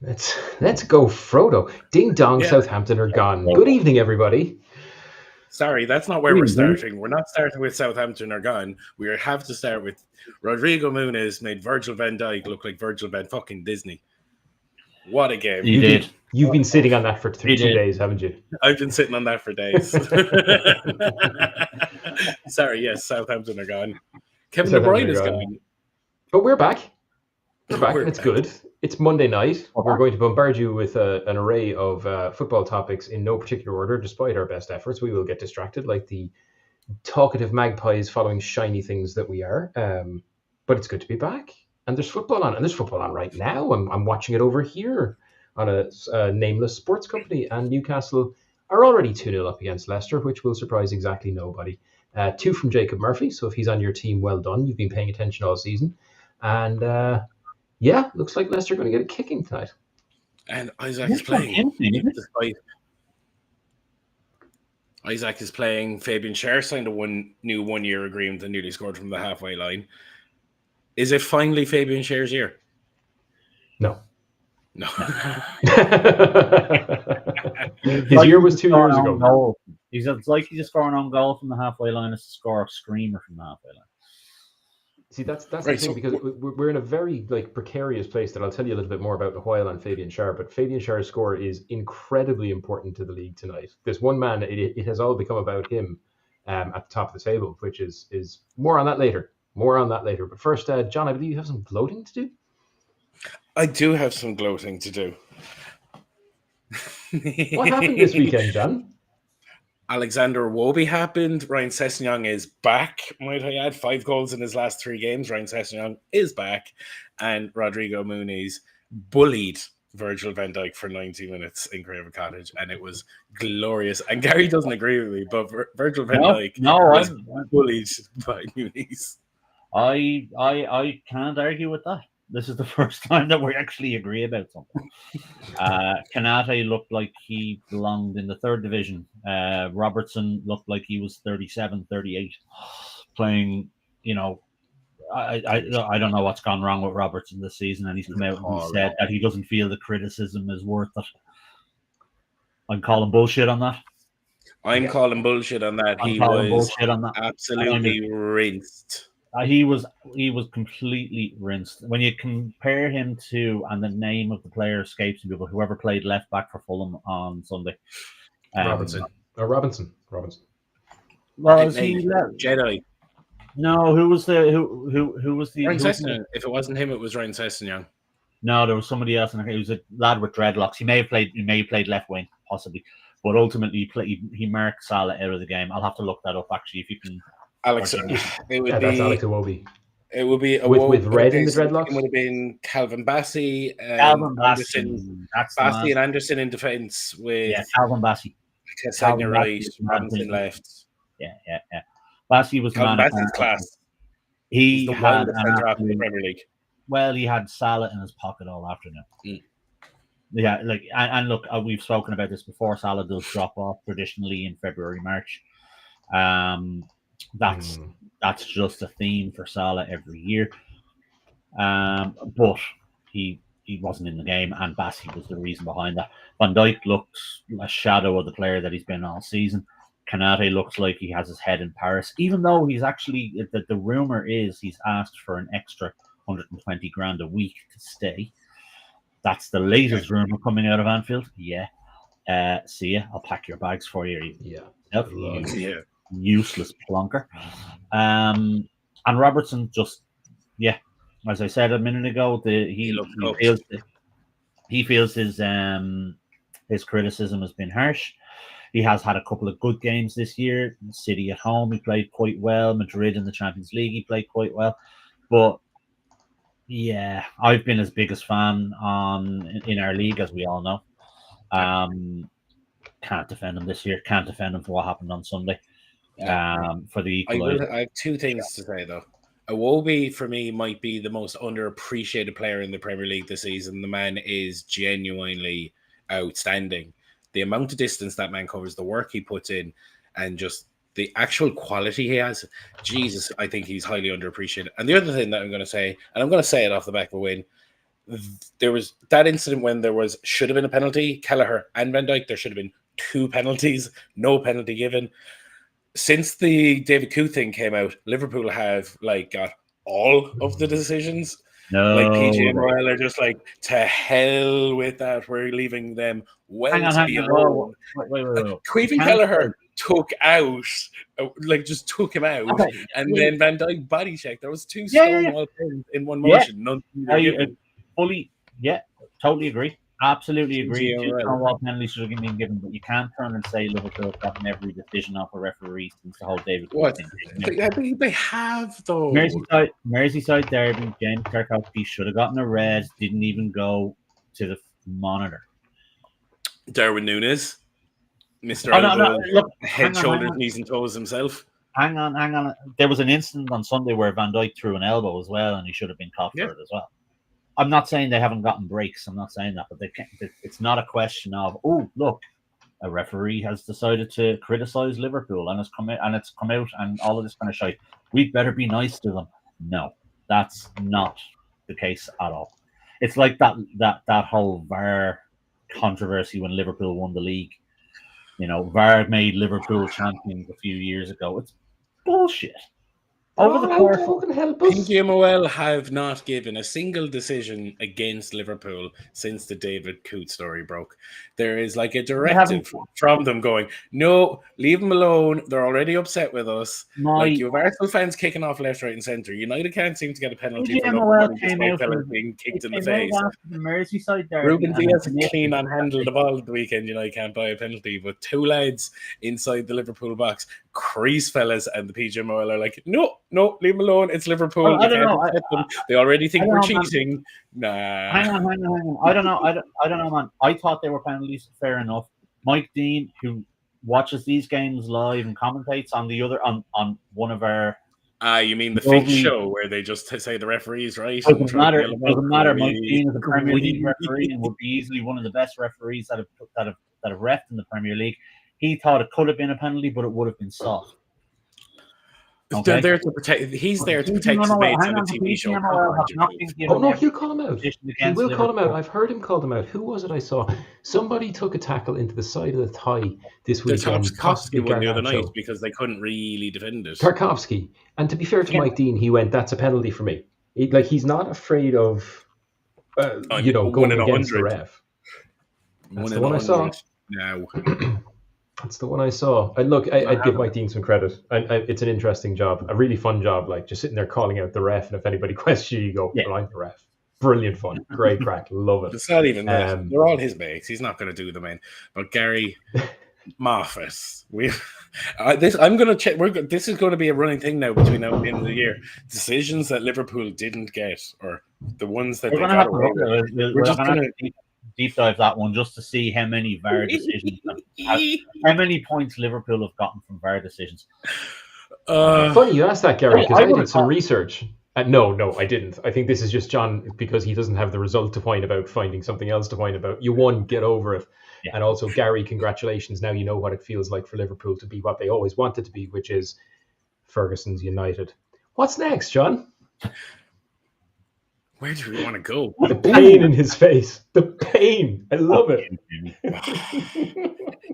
Let's go, Frodo. Ding dong, Yeah. Southampton are gone. Good evening, everybody. Sorry, that's not where we're starting. We're not starting with Southampton are gone. We have to start with Rodrigo Muniz made Virgil van Dijk look like Virgil van fucking Disney. What a game. You've been sitting on that for 2 days, haven't you? I've been sitting on that for days. Sorry, yes, Southampton are gone. Kevin De Bruyne is gone. But we're back. We're back, and it's good. It's Monday night. We're going to bombard you with an array of football topics in no particular order, despite our best efforts. We will get distracted like the talkative magpies following shiny things that we are. But it's good to be back. And there's football on. And there's football on right now. I'm watching it over here on a nameless sports company. And Newcastle are already 2-0 up against Leicester, which will surprise exactly nobody. 2 from Jacob Murphy. So if he's on your team, well done. You've been paying attention all season. And yeah, looks like Leicester are going to get a kicking tonight. And Isaac is playing. Isaac is playing. Fabian Schär signed a new 1-year agreement and newly scored from the halfway line. Is it finally Fabian Schär's year? No. His year was 2 years ago. Goal. It's like he's scoring on goal from the halfway line as to score a screamer from the halfway line. See, that's right, the thing, because we're in a very precarious place that I'll tell you a little bit more about in a while on Fabian Schär. But Fabian Schär's score is incredibly important to the league tonight. There's one man; it has all become about him at the top of the table, which is more on that later. But first, John, I believe you have some gloating to do. I do have some gloating to do. What happened this weekend, John? Alexander Iwobi happened. Ryan Sessegnon is back, might I add. 5 goals in his last 3 games. Ryan Sessegnon is back. And Rodrigo Muniz bullied Virgil van Dijk for 90 minutes in Craven Cottage. And it was glorious. And Gary doesn't agree with me, but Virgil van Dijk was bullied by Muniz. I can't argue with that. This is the first time that we actually agree about something. Kanate looked like he belonged in the 3rd division. Robertson looked like he was 37, 38, playing, I don't know what's gone wrong with Robertson this season, and he's come out and said that he doesn't feel the criticism is worth it. I'm calling bullshit on that. I'm calling bullshit on that. He was absolutely rinsed. He was completely rinsed. When you compare him to, and the name of the player escapes me, but whoever played left back for Fulham on Sunday, Robinson. Well, is he Jedi? No, who was the Ryan Sessegnon? If it wasn't him, it was Ryan Sessegnon. No, there was somebody else. He was a lad with dreadlocks. He may have played left wing, possibly, but ultimately he marked Salah out of the game. I'll have to look that up actually if you can. Alex, that's Alex Iwobi. It would be with red in the dreadlocks. It would have been Calvin Bassey, Bassey and Anderson in defence with Calvin Bassey. Sessegnon right, Robinson left. Yeah. Bassey was Calvin Bassey's class. He had in the Premier League. Well, he had Salah in his pocket all afternoon. Yeah, and look, we've spoken about this before. Salah does drop off traditionally in February, March. That's just a theme for Salah every year. But he wasn't in the game, and Bassey was the reason behind that. Van Dijk looked a shadow of the player that he's been all season. Kanate looks like he has his head in Paris, even though he's actually the rumor is he's asked for an extra 120 grand a week to stay. That's the latest rumor coming out of Anfield. Yeah. See ya. I'll pack your bags for you. Yeah. Useless plonker. And Robertson just, as I said a minute ago, he feels his criticism has been harsh. He has had a couple of good games this year. City at home, he played quite well. Madrid in the Champions League, he played quite well. But yeah, I've been his biggest fan in our league, as we all know. Can't defend him this year. Can't defend him for what happened on Sunday. For the equaliser. I have 2 things to say though. Iwobi for me might be the most underappreciated player in the Premier League this season. The man is genuinely outstanding. The amount of distance that man covers, the work he puts in, and just the actual quality he has, Jesus, I think he's highly underappreciated. And the other thing that I'm going to say, and I'm going to say it off the back of a win, there was that incident when there should have been a penalty. Kelleher and Van Dijk, there should have been 2 penalties, no penalty given. Since the David Coote thing came out, Liverpool have got all of the decisions. No, PGMOL are just to hell with that. We're leaving them to be alone. Wait. Queven Kelleher took out, just took him out, and then Van Dijk body checked. There was 2 stonewall pins in one motion. None totally agree. Absolutely agree. 2 stonewall penalties should have been given, but you can't turn and say Liverpool have gotten every decision off a referee since the whole David Coote thing. They have though. Merseyside derby, James Tarkowski should have gotten a red. Didn't even go to the monitor. Darwin Núñez, Mr. Head, shoulders, knees, and toes himself. Hang on. There was an incident on Sunday where Van Dijk threw an elbow as well, and he should have been caught for it as well. I'm not saying they haven't gotten breaks. I'm not saying that, but they can't. It's not a question of a referee has decided to criticize Liverpool and it's come out and all of this kind of shit. We'd better be nice to them. No, that's not the case at all. It's like that whole VAR controversy when Liverpool won the league. VAR made Liverpool champions a few years ago. It's bullshit. Over the course, PGMOL have not given a single decision against Liverpool since the David Coote story broke. There is a directive from them going, no, leave them alone. They're already upset with us. You have Arsenal fans kicking off left, right, and centre. United can't seem to get a penalty for being kicked in the face. Merseyside derby. Ruben Diaz clean on handle the ball at the weekend. United can't buy a penalty, but 2 lads inside the Liverpool box, crease fellas, and the PGMOL are no, leave them alone. It's Liverpool. I don't know. They already think we're cheating. Nah. Hang on. I don't know, man. I thought they were penalties. Fair enough. Mike Dean, who watches these games live and commentates on one of our. You mean the fake show where they just say the referees, right? Doesn't matter. Mike Dean is a Premier League referee and would be easily one of the best referees that have refed in the Premier League. He thought it could have been a penalty, but it would have been soft. Okay. They're there to protect. He's there to protect his mates on a TV show. Oh no, he'll call him out. He will call him out. I've heard him call them out. Who was it I saw? Somebody took a tackle into the side of the thigh this weekend. Tarkowski won the other night because they couldn't really defend it. Tarkowski. And to be fair to Mike Dean, he went, that's a penalty for me. He's not afraid of, going against the ref. That's the one I saw. Now. That's the one I saw. And look, I'd give Mike Dean some credit. It's an interesting job, a really fun job, just sitting there calling out the ref. And if anybody questions you, you go, well, I'm the ref. Brilliant fun. Great crack. Love it. It's not even that. They're all his mates. He's not going to do them in. But Gary Moffat, I'm going to check. This is going to be a running thing now between now and the end of the year. Decisions that Liverpool didn't get, or the ones that they got away with. We're just going to deep dive that one just to see how many VAR decisions, how many points Liverpool have gotten from VAR decisions. Funny you asked that, Gary, because I did some research. No, I didn't. I think this is just John because he doesn't have the result to whine about, finding something else to whine about. You won, get over it. Yeah. And also, Gary, congratulations. Now you know what it feels like for Liverpool to be what they always wanted to be, which is Ferguson's United. What's next, John? Where do we want to go? The pain in his face. The pain. I love it.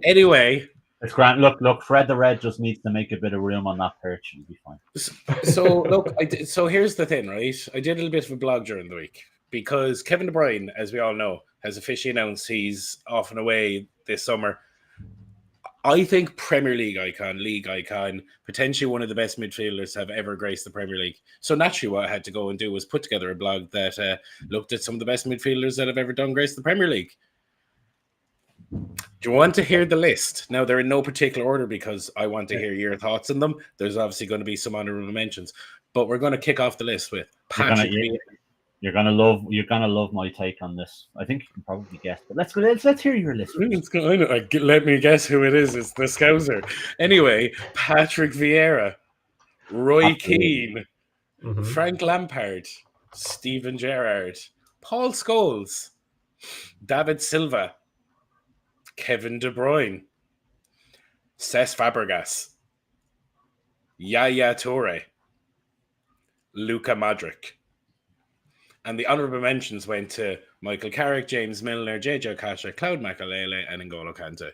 Anyway. It's grand. Look, Fred the Red just needs to make a bit of room on that perch and be fine. So, look, so here's the thing, right? I did a little bit of a blog during the week because Kevin De Bruyne, as we all know, has officially announced he's off and away this summer. I think Premier League icon, potentially one of the best midfielders to have ever graced the Premier League. So naturally what I had to go and do was put together a blog that looked at some of the best midfielders that have ever done grace the Premier League. Do you want to hear the list? Now, they're in no particular order because I want to hear your thoughts on them. There's obviously going to be some honorable mentions, but we're going to kick off the list with Patrick Vieira. You're gonna love my take on this. I think you can probably guess, but let's hear your list. Let me guess who it is. It's the Scouser. Anyway, Patrick Vieira, Roy Keane, Frank Lampard, Steven Gerrard, Paul Scholes, David Silva, Kevin De Bruyne, Cesc Fabregas, Yaya Toure, Luka Modric, And the honourable mentions went to Michael Carrick, James Milner, JJ Okocha, Claude Makelele, and N'Golo Kante.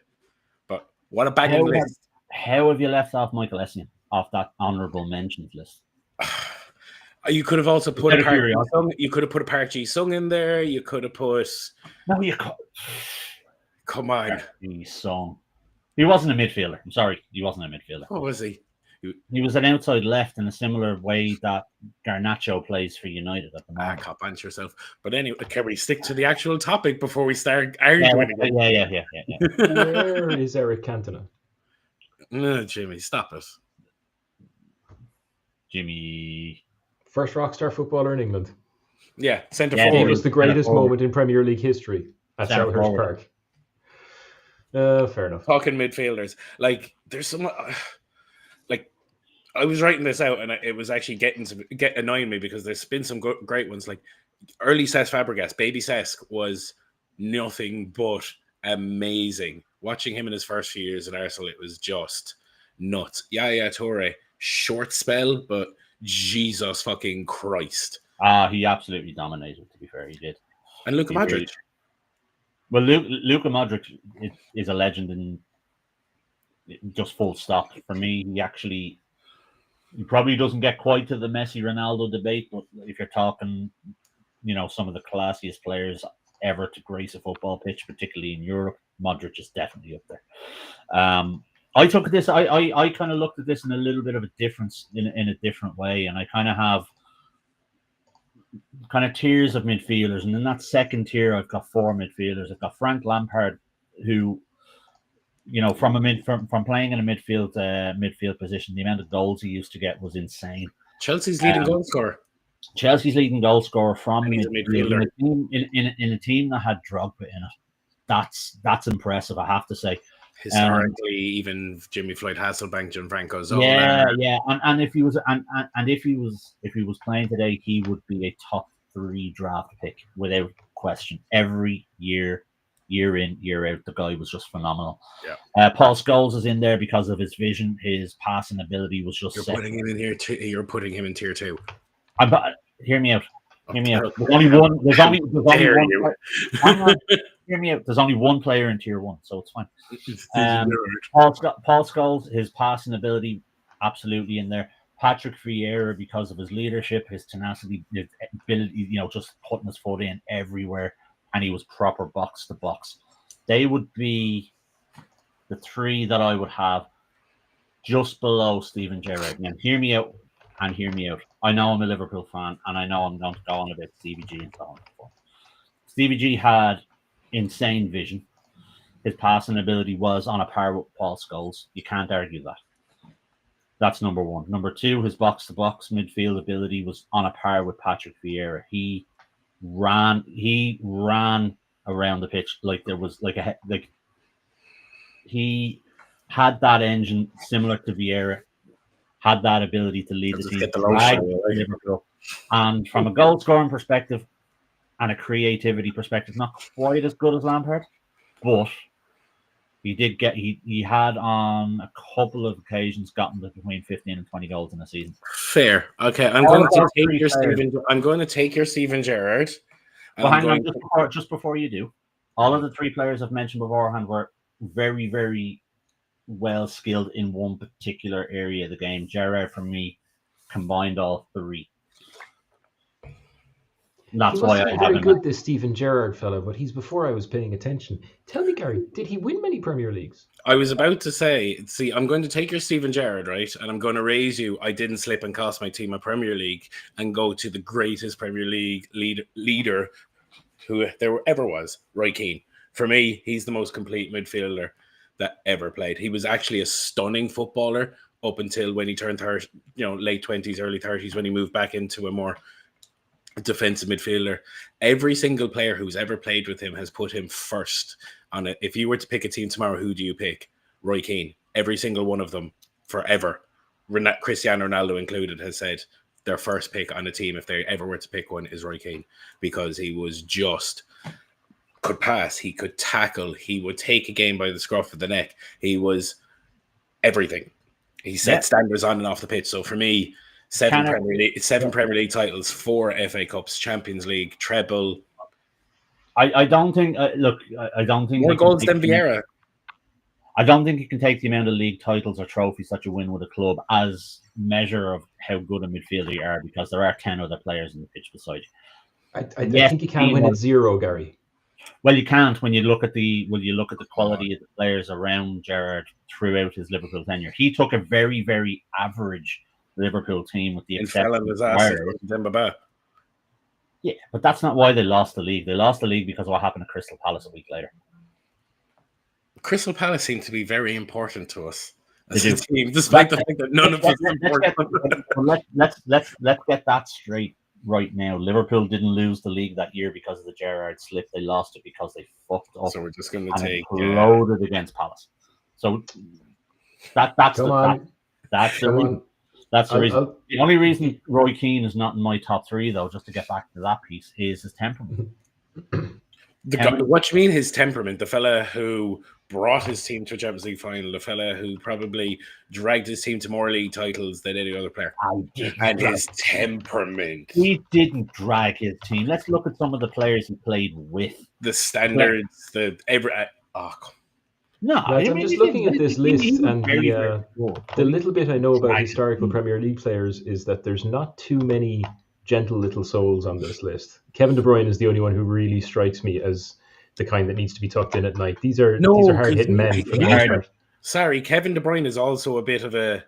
But what a bagging list. How have you left off Michael Essien off that honourable mentions list? You could have also put a Park Ji-sung. You could have put a Park Ji-sung in there. You could have put. No, you can't. Come on. Park Ji-sung. He wasn't a midfielder. I'm sorry, he wasn't a midfielder. What was he? He was an outside left in a similar way that Garnacho plays for United at the moment. Cop answer yourself. But anyway, can we stick to the actual topic before we start arguing again? Yeah. Where is Eric Cantona? No, Jimmy, stop it. Jimmy. First rockstar footballer in England. Yeah, centre It forward. was the greatest moment in Premier League history at Selhurst Park. Fair enough. Talking midfielders. Like, there's some... like, I was writing this out and it was actually annoying me because there's been some great ones. Like, early Cesc Fabregas, baby Cesc, was nothing but amazing. Watching him in his first few years at Arsenal, it was just nuts. Yaya Toure, short spell, but Jesus fucking Christ. He absolutely dominated, to be fair. He did. And Luka Modric. Well, Luka Modric is a legend in just full stop. For me, he probably doesn't get quite to the Messi Ronaldo debate, but if you're talking, some of the classiest players ever to grace a football pitch, particularly in Europe, Modric is definitely up there. I took this. I kind of looked at this in a little bit of a difference in a different way, and I kind of have tiers of midfielders, and in that second tier, I've got 4 midfielders. I've got Frank Lampard, who, from playing in a midfield position, the amount of goals he used to get was insane. Chelsea's leading goal scorer. Chelsea's leading goal scorer from midfielder in a team that had Drogba in it. That's impressive, I have to say. Historically, even Jimmy Floyd Hasselbank, Gianfranco Zola. Yeah, and if he was playing today, he would be a top 3 draft pick without question. Every year in, year out, the guy was just phenomenal. Yeah. Paul Scholes is in there because of his vision, his passing ability was just. You're putting him in here. You're putting him in tier 2. Hear me out. There's only one. Hear me out. There's only one player in tier 1, so it's fine. Paul Scholes, his passing ability, absolutely in there. Patrick Vieira, because of his leadership, his tenacity, his ability, just putting his foot in everywhere, and he was proper box to box. They would be the 3 that I would have just below Steven Gerrard. Now, hear me out. I know I'm a Liverpool fan, and I know I'm going to go on about Stevie G and so on. Stevie G had insane vision. His passing ability was on a par with Paul Scholes. You can't argue that. That's number 1. Number 2, his box-to-box midfield ability was on a par with Patrick Vieira. He ran around the pitch like there was he had that engine similar to Vieira. Had that ability to lead the team. Liverpool. And from a goal scoring perspective and a creativity perspective, not quite as good as Lampard, but he had on a couple of occasions gotten between 15 and 20 goals in a season. Fair. Okay, I'm going to take your Steven Gerrard. Well, hang on, just before you do, all of the 3 players I've mentioned beforehand were very, very well skilled in one particular area of the game. Gerrard, for me, combined all 3. That's why I very good, this Steven Gerrard fella, but he's before I was paying attention. Tell me, Gary, did he win many Premier Leagues? I was about to say, I'm going to take your Steven Gerrard, right? And I'm going to raise you. I didn't slip and cost my team a Premier League and go to the greatest Premier League leader who there ever was, Roy Keane. For me, he's the most complete midfielder that ever played. He was actually a stunning footballer up until when he turned 30, late 20s, early 30s, when he moved back into a more defensive midfielder. Every single player who's ever played with him has put him first on it. If you were to pick a team tomorrow, who do you pick? Roy Keane. Every single one of them, forever. Cristiano Ronaldo included, has said their first pick on a team, if they ever were to pick one, is Roy Keane, because he was just... could pass, he could tackle, he would take a game by the scruff of the neck. He was everything. He set standards on and off the pitch. So for me, Seven Premier League titles, 4 FA Cups, Champions League, treble. I don't think. Look, I don't think More goals than Vieira. I don't think you can take the amount of league titles or trophies that you win with a club as measure of how good a midfielder you are, because there are 10 other players in the pitch beside you. I think you can win at 0, Gary. Well, you can't when you look at the quality of the players around Gerrard throughout his Liverpool tenure. He took a very, very average Liverpool team with the exception of Yeah, but that's not why they lost the league. They lost the league because of what happened to Crystal Palace a week later. Crystal Palace seem to be very important to us as a team, despite the fact that none of us support. Let's get that straight right now. Liverpool didn't lose the league that year because of the Gerrard slip. They lost it because they fucked up. So we're just going to take loaded against Palace. So that's the reason. That's the reason. The only reason Roy Keane is not in my top 3, though, just to get back to that piece, is his temperament. What do you mean his temperament? The fella who brought his team to a Champions League final, the fella who probably dragged his team to more league titles than any other player. And his temperament. He didn't drag his team. Let's look at some of the players he played with. The standards, No, I'm just looking at this list, and the little bit I know about historical Premier League players is that there's not too many gentle little souls on this list. Kevin De Bruyne is the only one who really strikes me as the kind that needs to be tucked in at night. These are hard-hitting men. Sorry, Kevin De Bruyne is also a bit of a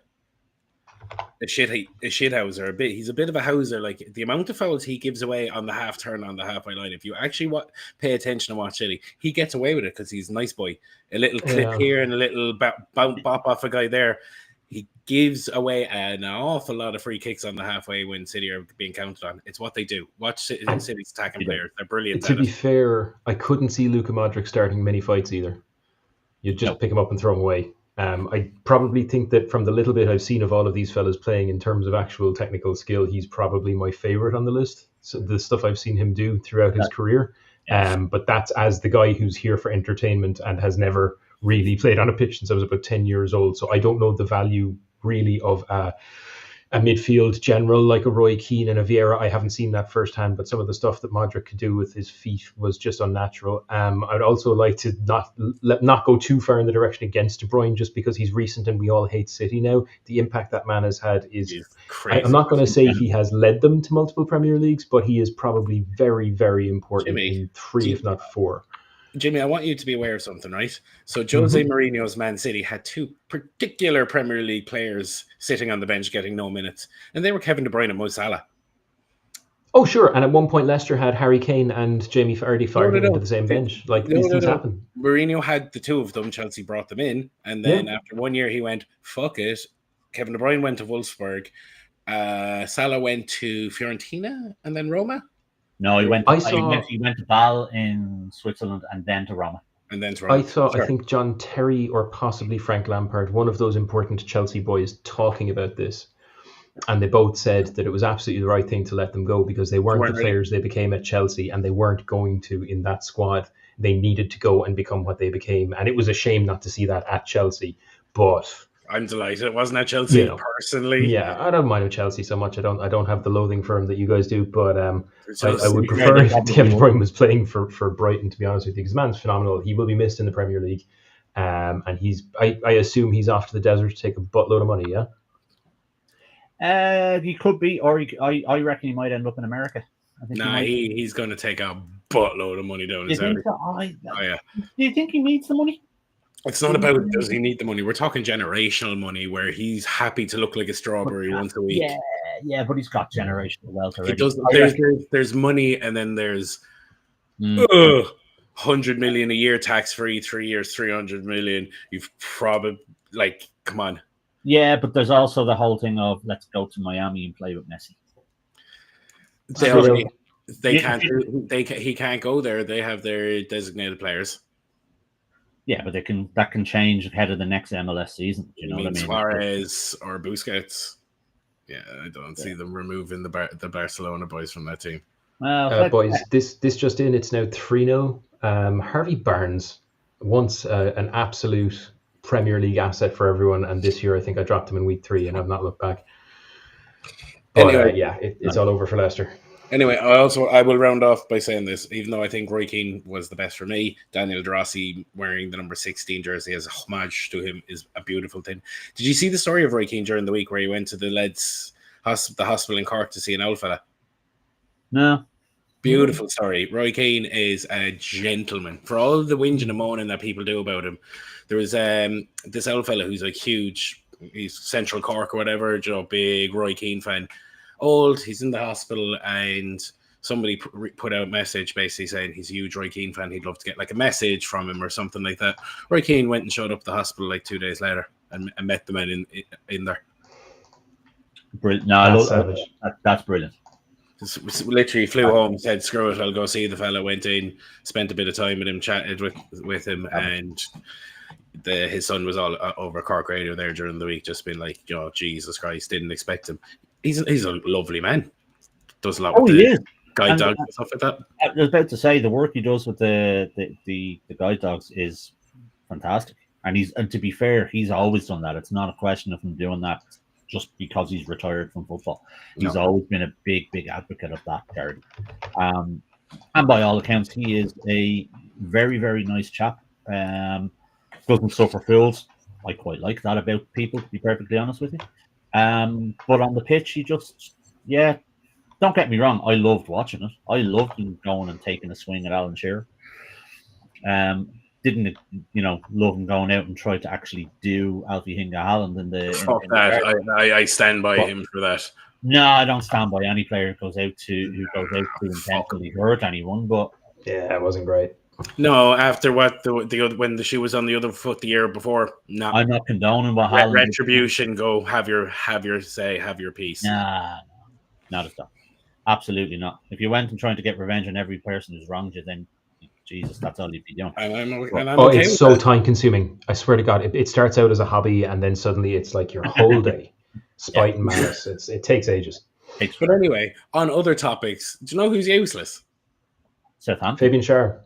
shithouser. He's a bit of a houser. Like the amount of fouls he gives away on the half turn on the halfway line. If you actually pay attention and watch it, he gets away with it because he's a nice boy. A little clip here and a little bop off a guy there. He gives away an awful lot of free kicks on the halfway when City are being counted on. It's what they do. Watch City's attacking players. They're brilliant. To be fair, I couldn't see Luka Modric starting many fights either. You'd just pick him up and throw him away. I probably think that from the little bit I've seen of all of these fellas playing in terms of actual technical skill, he's probably my favorite on the list. So the stuff I've seen him do throughout his career. But that's as the guy who's here for entertainment and has never really played on a pitch since I was about 10 years old. So I don't know the value really of a midfield general like a Roy Keane and a Vieira. I haven't seen that firsthand, but some of the stuff that Modric could do with his feet was just unnatural. I'd also like to not go too far in the direction against De Bruyne just because he's recent and we all hate City now. The impact that man has had is crazy. I'm not going to say he has led them to multiple Premier Leagues, but he is probably very, very important in 3, if not 4. Jimmy, I want you to be aware of something, right? So Jose Mourinho's Man City had 2 particular Premier League players sitting on the bench getting no minutes, and they were Kevin De Bruyne and Mo Salah. Oh, sure. And at one point, Leicester had Harry Kane and Jamie Vardy fired into the same bench. These things happen. Mourinho had the 2 of them. Chelsea brought them in, and then after 1 year, he went, fuck it. Kevin De Bruyne went to Wolfsburg. Salah went to Fiorentina and then Roma. No, he went to Ball in Switzerland and then to Roma. I think John Terry or possibly Frank Lampard, one of those important Chelsea boys, talking about this. And they both said that it was absolutely the right thing to let them go because they weren't the players they became at Chelsea and they weren't going to in that squad. They needed to go and become what they became. And it was a shame not to see that at Chelsea. But I'm delighted it wasn't at Chelsea personally. Yeah, I don't mind with Chelsea so much. I don't have the loathing for him that you guys do, but I would prefer if Kevin De Bruyne was playing for Brighton, to be honest with you, because man's phenomenal. He will be missed in the Premier League, and I assume he's off to the desert to take a buttload of money. He could be, or I reckon he might end up in America. He's going to take a buttload of money down his alley. Do you think he needs the money? It's not about does he need the money. We're talking generational money where he's happy to look like a strawberry once a week. Yeah, but he's got generational wealth already. He does. There's money, and then there's 100 million a year tax free, 3 years, 300 million. You've probably come on. Yeah, but there's also the whole thing of let's go to Miami and play with Messi. He can't go there. They have their designated players. Yeah, but that can change ahead of the next MLS season. You know what I mean? Suarez or Busquets. Yeah, I don't see them removing the Barcelona boys from that team. Well, boys, this just in, it's now 3-0. Harvey Barnes, once an absolute Premier League asset for everyone, and this year I think I dropped him in week 3 and I've not looked back. But Anyway, it's all over for Leicester. Anyway, I will round off by saying this. Even though I think Roy Keane was the best for me, Daniel De Rossi wearing the number 16 jersey as a homage to him is a beautiful thing. Did you see the story of Roy Keane during the week where he went to the hospital in Cork to see an old fella? No. Beautiful story. Roy Keane is a gentleman. For all the whinging and moaning that people do about him, there was this old fella who's like huge. He's Central Cork or whatever, big Roy Keane fan. Old, he's in the hospital, and somebody put out a message basically saying he's a huge Roy Keane fan. He'd love to get like a message from him or something like that. Roy Keane went and showed up at the hospital like 2 days later and met the men in there. Brilliant. No, that's brilliant. Just literally flew home, said, "Screw it, I'll go see the fella." Went in, spent a bit of time with him, chatted with him, and his son was all over Cork Radio there during the week, just being like, Jesus Christ, didn't expect him. He's a lovely man. Does a lot with the guide dogs and stuff like that. I was about to say the work he does with the guide dogs is fantastic, and to be fair, he's always done that. It's not a question of him doing that just because he's retired from football. He's always been a big advocate of that charity. And by all accounts, he is a very, very nice chap. Doesn't suffer fools. I quite like that about people, to be perfectly honest with you. But on the pitch, he just, don't get me wrong, I loved watching it. I loved him going and taking a swing at Alan Shearer. Didn't love him going out and try to actually do Alfie Hinga Haaland in the I stand by him for that. No, I don't stand by any player who goes out to intentionally hurt anyone. But it wasn't great. No, after what when the shoe was on the other foot the year before. No, I'm not condoning what Haaland retribution. Go have your say, have your piece. Nah, not at all. Absolutely not. If you went and trying to get revenge on every person who's wronged you, then Jesus, that's all you'd be doing. It's so time consuming. I swear to God, it starts out as a hobby and then suddenly it's like your whole day. Spite and malice. It takes ages. But anyway, on other topics, do you know who's useless? Southampton. Fabian Schär.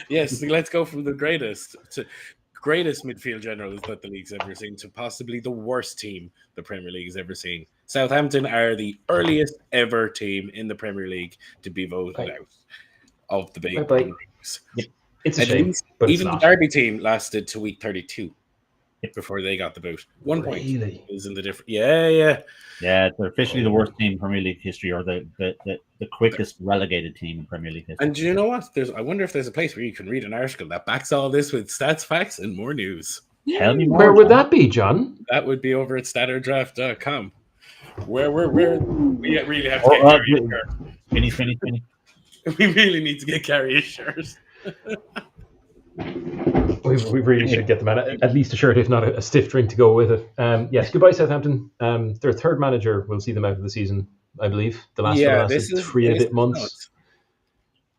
Yes, let's go from the greatest midfield generals that the league's ever seen to possibly the worst team the Premier League has ever seen. Southampton are the earliest ever team in the Premier League to be voted out of the big leagues. It's a shame, but even the Derby team lasted to week 32 before they got the boot. 1 point is in the difference. Yeah. They're officially the worst team in Premier League history, or the quickest relegated team in Premier League history. And do you know what? I wonder if there's a place where you can read an article that backs all this with stats, facts, and more news. Tell me more. Where would that be, John? That would be over at statterdraft.com. Where we really have to get Gary a shirt. Spinny. We really need to get Gary a shirt. We really should get them at least a shirt, if not a stiff drink to go with it. Yes, goodbye Southampton. Their third manager will see them out of the season, I believe. The last one lasted 3 and a bit months. Nuts.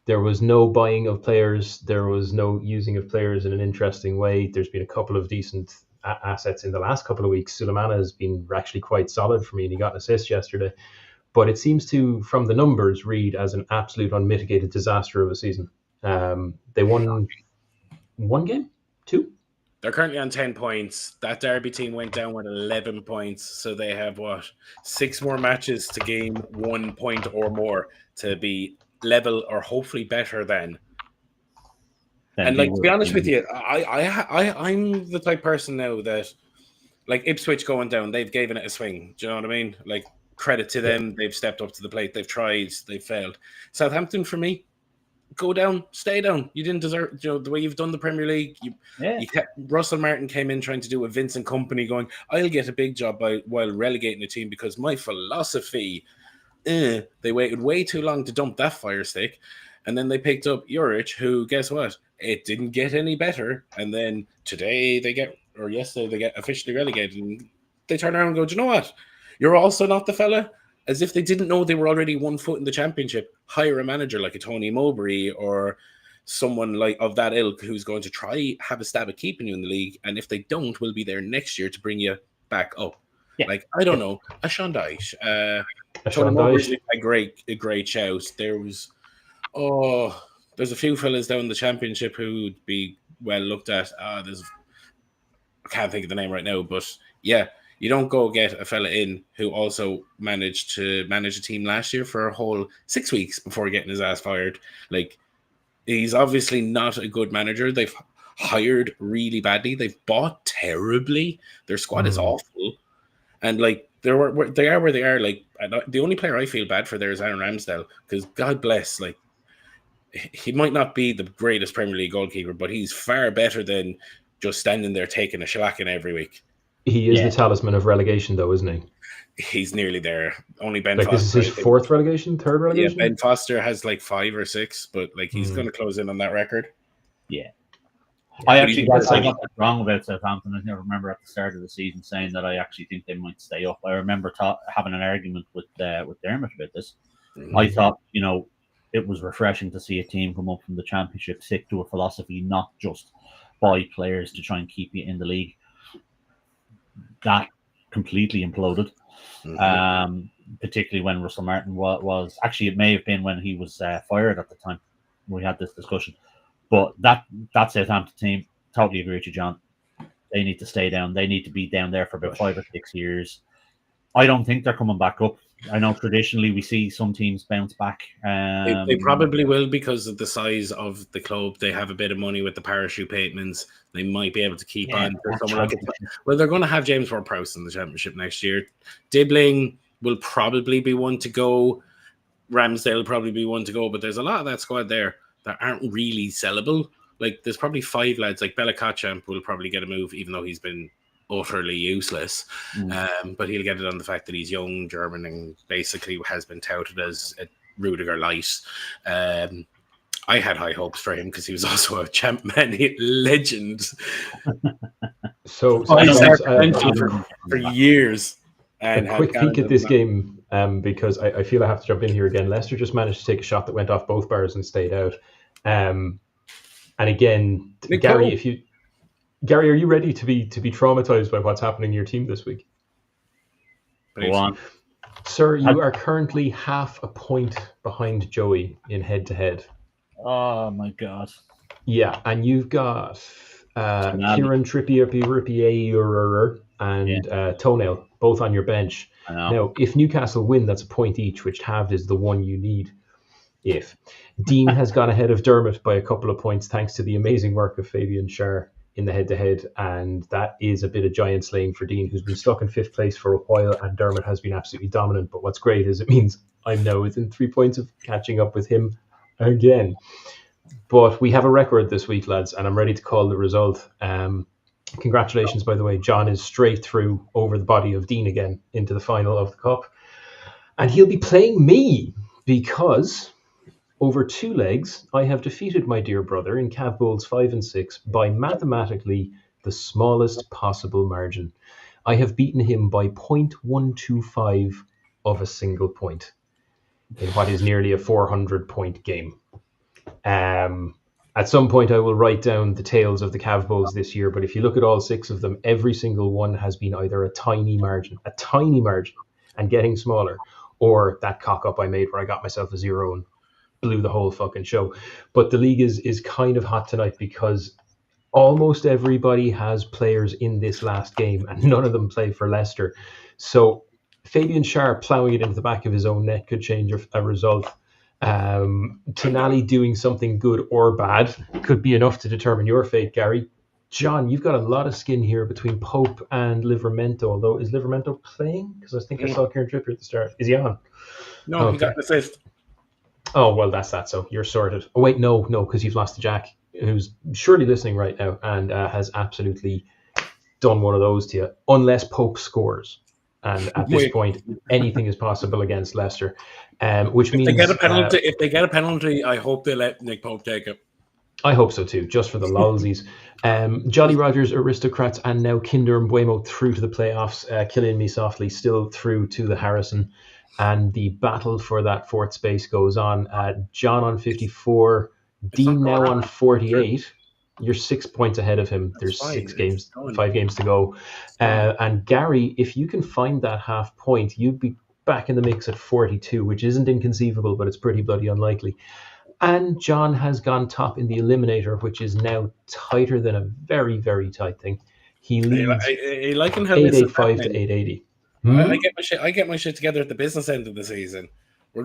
There was no buying of players. There was no using of players in an interesting way. There's been a couple of decent assets in the last couple of weeks. Sulemana has been actually quite solid for me, and he got an assist yesterday. But it seems to, from the numbers, read as an absolute unmitigated disaster of a season. They won 1 game? 2? They're currently on 10 points. That Derby team went down with 11 points. So they have, 6 more matches to gain 1 point or more to be level or hopefully better than. And to be honest with you, I'm the type of person now that, like, Ipswich going down, they've given it a swing. Do you know what I mean? Like, credit to them. They've stepped up to the plate. They've tried. They've failed. Southampton, for me, go down, stay down. You didn't deserve, the way you've done the Premier League. Russell Martin came in trying to do a Vincent Kompany, going, I'll get a big job while relegating a team because my philosophy. They waited way too long to dump that fire stick, and then they picked up Juric, who, guess what? It didn't get any better. And then yesterday they get officially relegated, and they turn around and go, do you know what? You're also not the fella. As if they didn't know they were already 1 foot in the championship. Hire a manager like a Tony Mowbray or someone like of that ilk who's going to try have a stab at keeping you in the league. And if they don't, we'll be there next year to bring you back up. Yeah. Like, I don't know, a Sean Dyche. Tony Mowbray's a great shout. There's a few fellas down in the championship who would be well looked at. I can't think of the name right now, but yeah. You don't go get a fella in who also managed to manage a team last year for a whole 6 weeks before getting his ass fired. Like, he's obviously not a good manager. They've hired really badly. They've bought terribly. Their squad is awful. And like they are where they are. Like, the only player I feel bad for there is Aaron Ramsdale, because God bless, like, he might not be the greatest Premier League goalkeeper, but he's far better than just standing there taking a shellacking every week. He is the talisman of relegation, though, isn't he? He's nearly there. Only Ben Foster. This is his third relegation? Yeah, Ben Foster has like 5 or 6, but like he's going to close in on that record. Yeah. I got that wrong about Southampton. I remember at the start of the season saying that I actually think they might stay up. I remember having an argument with Dermot about this. I thought, it was refreshing to see a team come up from the Championship, stick to a philosophy, not just buy players to try and keep you in the league. That completely imploded, particularly when Russell Martin was actually, it may have been when he was fired at the time we had this discussion. But that Southampton team, totally agree with you, John. They need to stay down. They need to be down there for about 5 or 6 years. I don't think they're coming back up. I know traditionally we see some teams bounce back. They probably will, because of the size of the club. They have a bit of money with the parachute payments. They might be able to keep on. Well, they're going to have James Ward-Prowse in the Championship next year. Dibbling will probably be one to go. Ramsdale will probably be one to go. But there's a lot of that squad there that aren't really sellable. Like, there's probably 5 lads. Like, Bella Kotchamp will probably get a move, even though he's been utterly useless. But he'll get it on the fact that he's young, German, and basically has been touted as a Rudiger light. I had high hopes for him because he was also a Champ Man legend. So for years. And a quick peek at this game, because I feel I have to jump in here again. Leicester just managed to take a shot that went off both bars and stayed out. And again, Gary, are you ready to be traumatized by what's happening in your team this week? Go on. Sir, you are currently half a point behind Joey in head-to-head. Oh, my God. Yeah, and you've got Kieran Trippier and Toenail, both on your bench. Now, if Newcastle win, that's a point each, which halved is the one you need. If Dean has gone ahead of Dermot by a couple of points, thanks to the amazing work of Fabian Schär in the head-to-head, and that is a bit of giant slaying for Dean, who's been stuck in 5th place for a while, and Dermot has been absolutely dominant. But what's great is it means I'm now within 3 points of catching up with him again. But we have a record this week, lads, and I'm ready to call the result. Congratulations, by the way. John is straight through over the body of Dean again into the final of the Cup, and he'll be playing me because over 2 legs, I have defeated my dear brother in Cav Bowls 5 and 6 by mathematically the smallest possible margin. I have beaten him by 0.125 of a single point in what is nearly a 400-point game. At some point, I will write down the tales of the Cav Bowls this year, but if you look at all 6 of them, every single one has been either a tiny margin, and getting smaller, or that cock-up I made where I got myself a 0 and blew the whole fucking show. But the league is kind of hot tonight because almost everybody has players in this last game and none of them play for Leicester. So Fabian Schär ploughing it into the back of his own net could change a result. Tonali doing something good or bad could be enough to determine your fate, Gary. John, you've got a lot of skin here between Pope and Livramento, although is Livramento playing? Because I think I saw Kieran Trippier at the start. Is he on? No, okay. He got an assist. Oh, well, that's that. So you're sorted. Oh, wait, no, because you've lost to Jack, who's surely listening right now and has absolutely done one of those to you, unless Pope scores. And at this point, anything is possible against Leicester, which means... If they get a penalty, I hope they let Nick Pope take it. I hope so too, just for the lolsies. Jolly Rogers, Aristocrats, and now Kinder Mbuemo through to the playoffs. Killing Me Softly still through to the Harrison. And the battle for that 4th space goes on. John on 54, Dean now on 48. You're 6 points ahead of him. There's 5 games to go. And Gary, if you can find that half point, you'd be back in the mix at 42, which isn't inconceivable, but it's pretty bloody unlikely. And John has gone top in the eliminator, which is now tighter than a very, very tight thing. He leads I liking how this is 885 to happening. 880. I get my shit together at the business end of the season.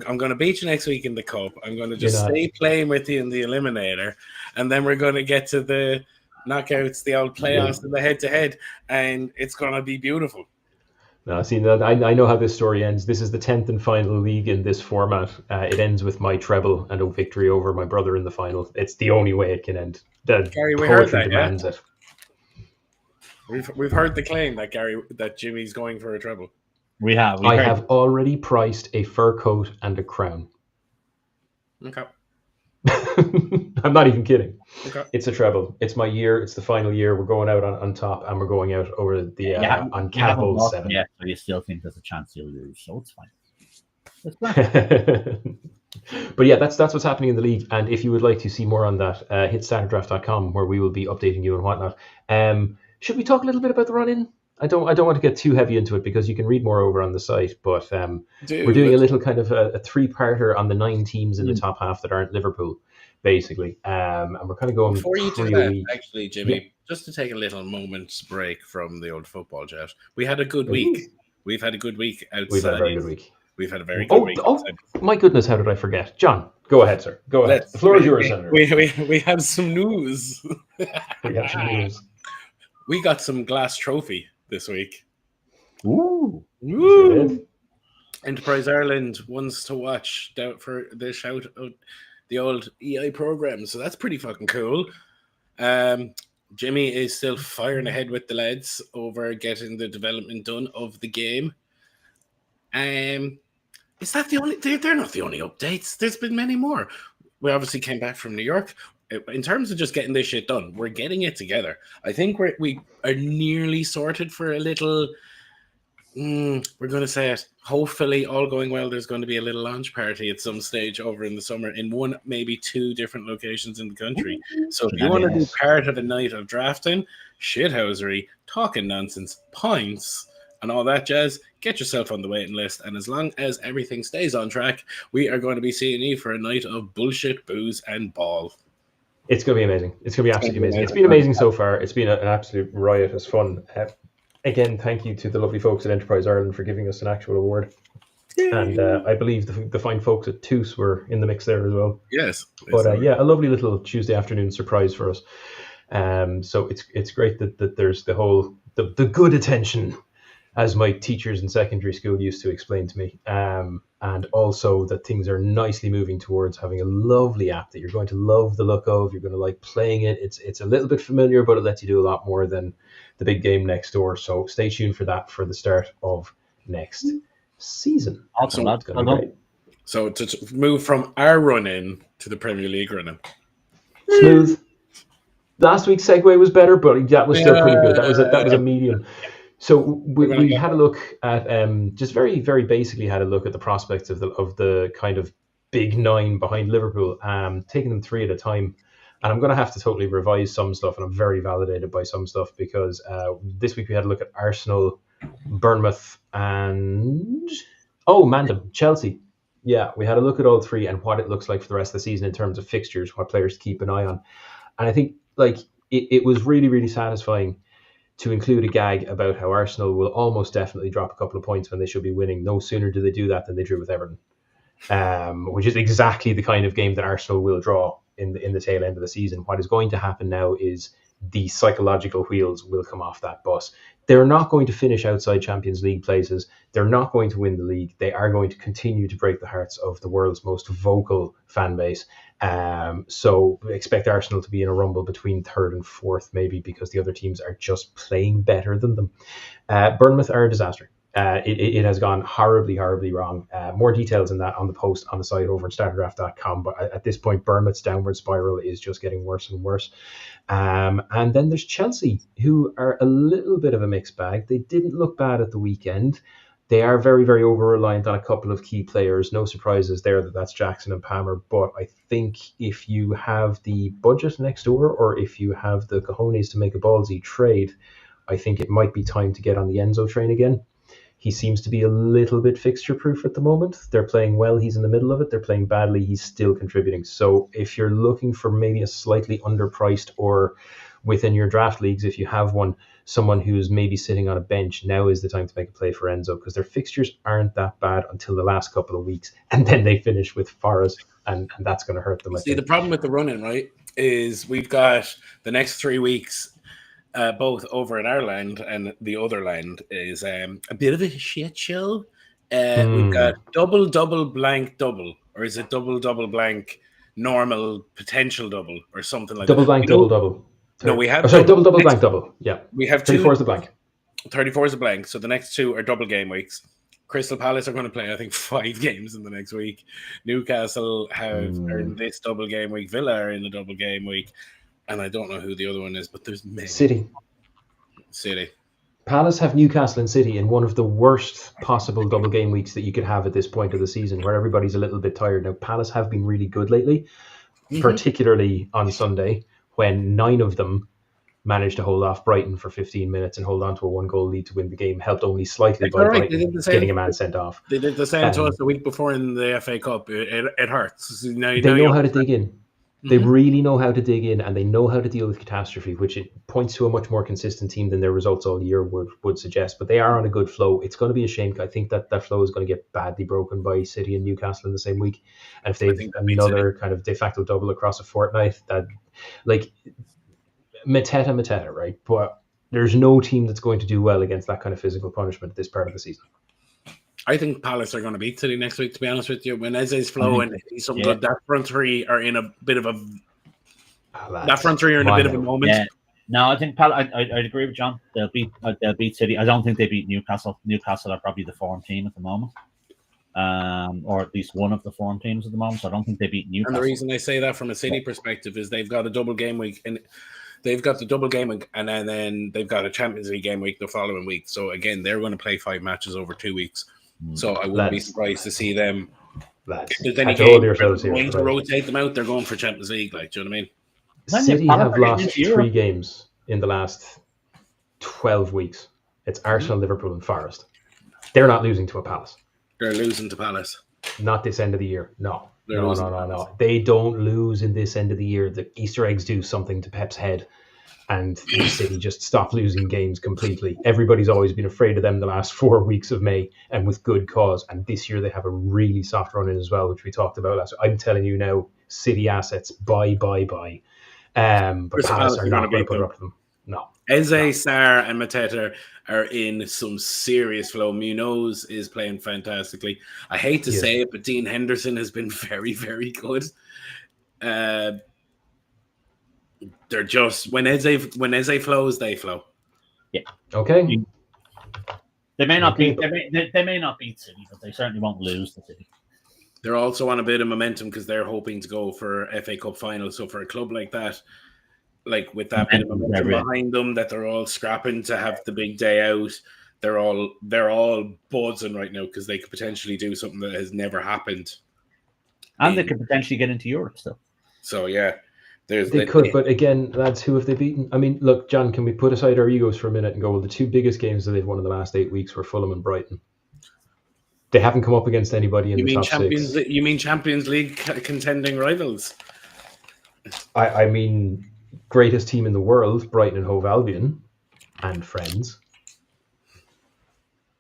I'm going to beat you next week in the cup. I'm going to just stay playing with you in the eliminator, and then we're going to get to the knockouts, the old playoffs, and the head-to-head, and it's going to be beautiful. No, see, I know how this story ends. This is the 10th and final league in this format. It ends with my treble and a victory over my brother in the final. It's the only way it can end. Gary, we heard that, demands it. We've heard the claim that Jimmy's going for a treble. We have. I have already priced a fur coat and a crown. Okay. I'm not even kidding. Okay. It's a treble. It's my year. It's the final year. We're going out on top, and we're going out over the on Catapult 7. Yeah, so you still think there's a chance you'll lose, so it's fine. It's fine. But yeah, that's what's happening in the league. And if you would like to see more on that, hit statrdraft.com, where we will be updating you and whatnot. Should we talk a little bit about the run-in? I don't want to get too heavy into it because you can read more over on the site. But we're doing a little kind of a three-parter on the 9 teams in the top half that aren't Liverpool, basically. And we're kind of going before you do that, actually, Jimmy, just to take a little moment's break from the old football chat. We had a good week. We've had a good week outside. We've had a very good week. We've had a very good week. Oh, my goodness, how did I forget? John, go ahead, sir. Go ahead. The floor is yours, Senator. We have some news. We have some news. We got some glass trophy this week. Ooh. Sure. Enterprise Ireland wants to watch for the shout out the old EI program, so that's pretty fucking cool. Jimmy is still firing ahead with the lads over getting the development done of the game. Is that the only? They're not the only updates. There's been many more. We obviously came back from New York. In terms of just getting this shit done, we're getting it together. I think we are nearly sorted for a little. We're going to say it. Hopefully, all going well, there's going to be a little launch party at some stage over in the summer in one, maybe 2 different locations in the country. So if you want to be part of a night of drafting, shithousery, talking nonsense, pints, and all that jazz, get yourself on the waiting list. And as long as everything stays on track, we are going to be seeing you for a night of bullshit, booze, and ball. It's going to be amazing. It's going to be absolutely amazing. It's been amazing so far. It's been an absolute riotous fun. Again, thank you to the lovely folks at Enterprise Ireland for giving us an actual award. Yay. And I believe the fine folks at Toos were in the mix there as well. Yes. But a lovely little Tuesday afternoon surprise for us. So it's great that there's the good attention, as my teachers in secondary school used to explain to me. And also that things are nicely moving towards having a lovely app that you're going to love the look of. You're going to like playing it. It's a little bit familiar, but it lets you do a lot more than the big game next door. So stay tuned for that for the start of next season. Awesome. So to move from our run-in to the Premier League run-in. Smooth. Last week's segue was better, but that was still pretty good. That was a medium. So we had a look at just very, very basically had a look at the prospects of the kind of big 9 behind Liverpool, taking them 3 at a time. And I'm going to have to totally revise some stuff, and I'm very validated by some stuff because this week we had a look at Arsenal, Bournemouth, and Chelsea. Yeah, we had a look at all 3 and what it looks like for the rest of the season in terms of fixtures, what players to keep an eye on. And I think it was really, really satisfying to include a gag about how Arsenal will almost definitely drop a couple of points when they should be winning. No sooner do they do that than they drew with Everton, which is exactly the kind of game that Arsenal will draw in the tail end of the season. What is going to happen now is the psychological wheels will come off that bus. They're not going to finish outside Champions League places. They're not going to win the league. They are going to continue to break the hearts of the world's most vocal fan base. So expect Arsenal to be in a rumble between 3rd and 4th, maybe, because the other teams are just playing better than them. Bournemouth are a disaster. It has gone horribly, horribly wrong. More details on that on the post on the site over at statdraft.com. But at this point, Bournemouth's downward spiral is just getting worse and worse. And then there's Chelsea, who are a little bit of a mixed bag. They didn't look bad at the weekend. They are very, very over-reliant on a couple of key players. No surprises there that's Jackson and Palmer. But I think if you have the budget next door, or if you have the cojones to make a ballsy trade, I think it might be time to get on the Enzo train again. He seems to be a little bit fixture-proof at the moment. They're playing well. He's in the middle of it. They're playing badly. He's still contributing. So if you're looking for maybe a slightly underpriced or within your draft leagues, if you have someone who's maybe sitting on a bench, now is the time to make a play for Enzo, because their fixtures aren't that bad until the last couple of weeks, and then they finish with Forest, and that's going to hurt them. See, the problem with the running, right, is we've got the next 3 weeks, both over in Ireland, and the other land is a bit of a shit show. We've got double blank double, or is it double blank normal potential double, or something like double that? Blank double. No, we have double blank double. Yeah, we have 34 is the blank. 34 is a blank. So the next 2 are double game weeks. Crystal Palace are going to play, I think, 5 games in the next week. Newcastle are in this double game week. Villa are in a double game week, and I don't know who the other one is, but there's many. City. Palace have Newcastle and City in one of the worst possible double game weeks that you could have at this point of the season, where everybody's a little bit tired. Now, Palace have been really good lately, particularly on Sunday, when 9 of them managed to hold off Brighton for 15 minutes and hold on to a 1-goal lead to win the game, helped only slightly by Brighton getting a man sent off. They did the same to us the week before in the FA Cup. It hurts. They know how to dig in. They really know how to dig in, and they know how to deal with catastrophe, which it points to a much more consistent team than their results all year would suggest. But they are on a good flow. It's going to be a shame. I think that flow is going to get badly broken by City and Newcastle in the same week. And if they've another kind of de facto double across a fortnight, that, like, Mateta, right? But there's no team that's going to do well against that kind of physical punishment at this part of the season. I think Palace are going to beat City next week, to be honest with you. When Eze's flowing, he's something good. That front three are in a bit of a... that front three are in a bit of a moment. Yeah. No, I think I'd agree with John. They'll beat City. I don't think they beat Newcastle. Newcastle are probably the form team at the moment. Or at least one of the form teams at the moment. So I don't think they beat Newcastle. And the reason I say that from a City perspective is they've got a double game week, and they've got the double game week, and then they've got a Champions League game week the following week. So again, they're going to play 5 matches over 2 weeks. So I wouldn't be surprised to see them. If there's any game going to rotate them out, they're going for Champions League. Like, do you know what I mean? City have lost 3 games in the last 12 weeks. It's Arsenal, Liverpool, and Forest. They're not losing to a Palace. They're losing to Palace. Not this end of the year. No. They don't lose in this end of the year. The Easter eggs do something to Pep's head, and City just stop losing games completely. Everybody's always been afraid of them the last 4 weeks of May, and with good cause. And this year they have a really soft run in as well, which we talked about last week. I'm telling you now, City assets, buy. But Palace are not going to put up with them. No. Eze, Sarr, and Mateta are in some serious flow. Munoz is playing fantastically. I hate to say it, but Dean Henderson has been very, very good. They're just when Eze flows, they flow. Yeah. Okay. They may not beat City, but they certainly won't lose to City. They're also on a bit of momentum because they're hoping to go for FA Cup final. So for a club like that, like with that bit of momentum behind them, that they're all scrapping to have the big day out, they're all buzzing right now because they could potentially do something that has never happened, and they could potentially get into Europe still. So yeah. They could, but again, lads, who have they beaten? I mean, look, John, can we put aside our egos for a minute and go, well, the 2 biggest games that they've won in the last 8 weeks were Fulham and Brighton. They haven't come up against anybody in the top 6. You mean Champions League contending rivals? I mean, greatest team in the world, Brighton and Hove Albion, and friends.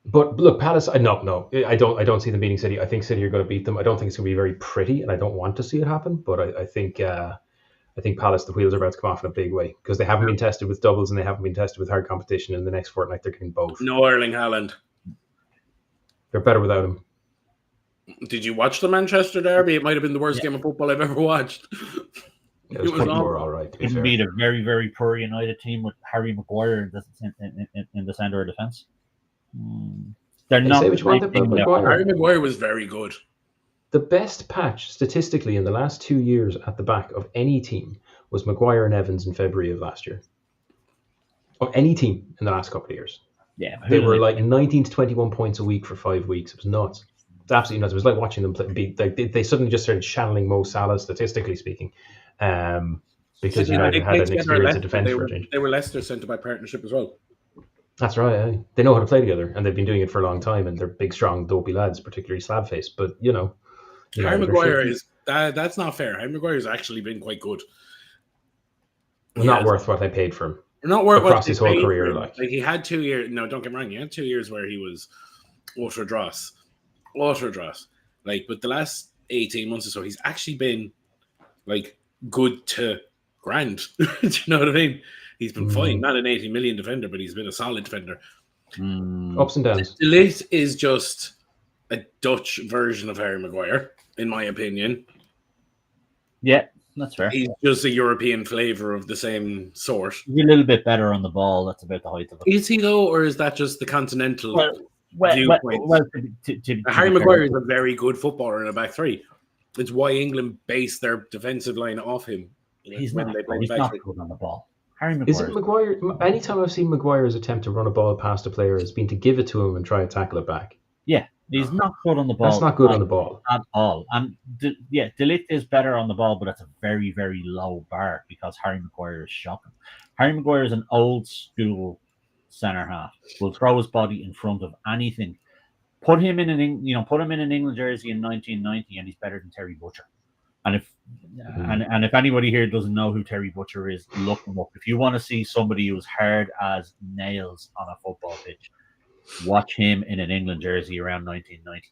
But look, Palace, I don't see them beating City. I think City are going to beat them. I don't think it's going to be very pretty, and I don't want to see it happen, but I think Palace, the wheels are about to come off in a big way because they haven't been tested with doubles and they haven't been tested with hard competition. In the next fortnight, they're getting both. No Erling Haaland. They're better without him. Did you watch the Manchester derby? It might have been the worst game of football I've ever watched. It was pretty all right. It beat a very, very poor United team with Harry Maguire in the centre of defence. They're not. Harry Maguire was very good. The best patch statistically in the last 2 years at the back of any team was Maguire and Evans in February of last year. Of any team in the last couple of years. Yeah. They were like 19 to 21 points a week for 5 weeks. It was nuts. It's absolutely nuts. It was like watching them play. They suddenly just started channeling Mo Salah, statistically speaking, because United had an experience of defence for a change. They were Leicester centre-back partnership as well. That's right. They know how to play together, and they've been doing it for a long time, and they're big, strong, dopey lads, particularly slab-faced. But, Harry Maguire is... that's not fair. Harry Maguire has actually been quite good. Not worth what they paid for him. Not worth across what his whole career. Like he had 2 years. No, don't get me wrong. He had 2 years where he was utter dross. Like, but the last 18 months or so, he's actually been like good to grand. Do you know what I mean? He's been fine. Not an 80 million defender, but he's been a solid defender. Ups and downs. De Ligt is just a Dutch version of Harry Maguire, in my opinion. Yeah, that's fair. He's just a European flavour of the same sort. He's a little bit better on the ball. That's about the height of it. Is he though, or is that just the continental viewpoint? Harry Maguire is a very good footballer in a back three. It's why England base their defensive line off him. He's not good on the ball. Harry Maguire. Isn't Maguire? Anytime I've seen Maguire's attempt to run a ball past a player, it's been to give it to him and try and tackle it back. Yeah, he's not good on the ball. That's not good on the ball at all. And De Ligt is better on the ball, but that's a very, very low bar because Harry Maguire is shocking. Harry Maguire is an old school centre half. Will throw his body in front of anything. Put him in an England jersey in 1990, and he's better than Terry Butcher. And if anybody here doesn't know who Terry Butcher is, look him up. If you want to see somebody who's hard as nails on a football pitch, watch him in an England jersey around 1990.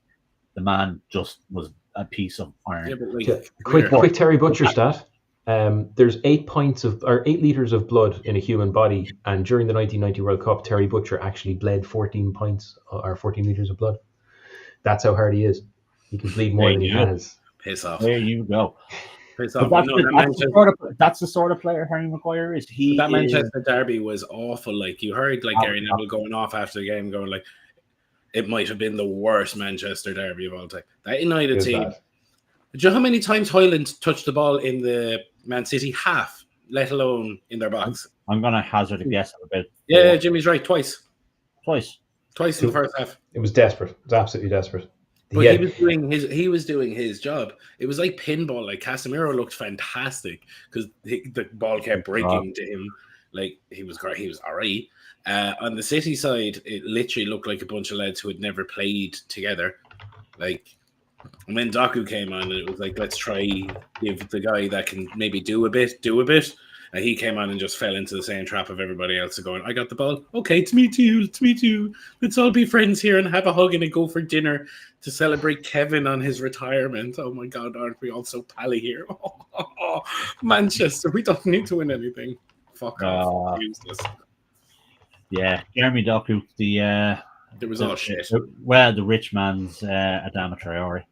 The man just was a piece of iron. Yeah, quick Terry Butcher stat. There's 8 liters of blood in a human body, and during the 1990 World Cup, Terry Butcher actually bled 14 liters of blood. That's how hard he is. He can bleed more than he has. Piss off. There you go. Piss off. That's the sort of player Harry Maguire is. That Manchester derby was awful. Like, you heard Gary Neville going off after the game, going like, it might have been the worst Manchester derby of all time. That United team. Do you know how many times Højlund touched the ball in the Man City half, let alone in their box? I'm going to hazard a guess of about. Yeah, Jimmy's right. Twice in the first half. It was desperate. It was absolutely desperate. But he was doing his job. It was like pinball. Like, Casemiro looked fantastic because the ball kept breaking to him. Like, he was great. He was all right. On the City side, it literally looked like a bunch of lads who had never played together. Like, when Doku came on, it was like, let's try give the guy that can maybe do a bit. And he came on and just fell into the same trap of everybody else going, I got the ball. Okay, it's me too. Let's all be friends here and have a hug and go for dinner to celebrate Kevin on his retirement. Oh my God, aren't we all so pally here? Manchester, we don't need to win anything. Fuck off. Useless. Yeah, Jeremy Doku, there was all shit. The rich man's Adama Traore.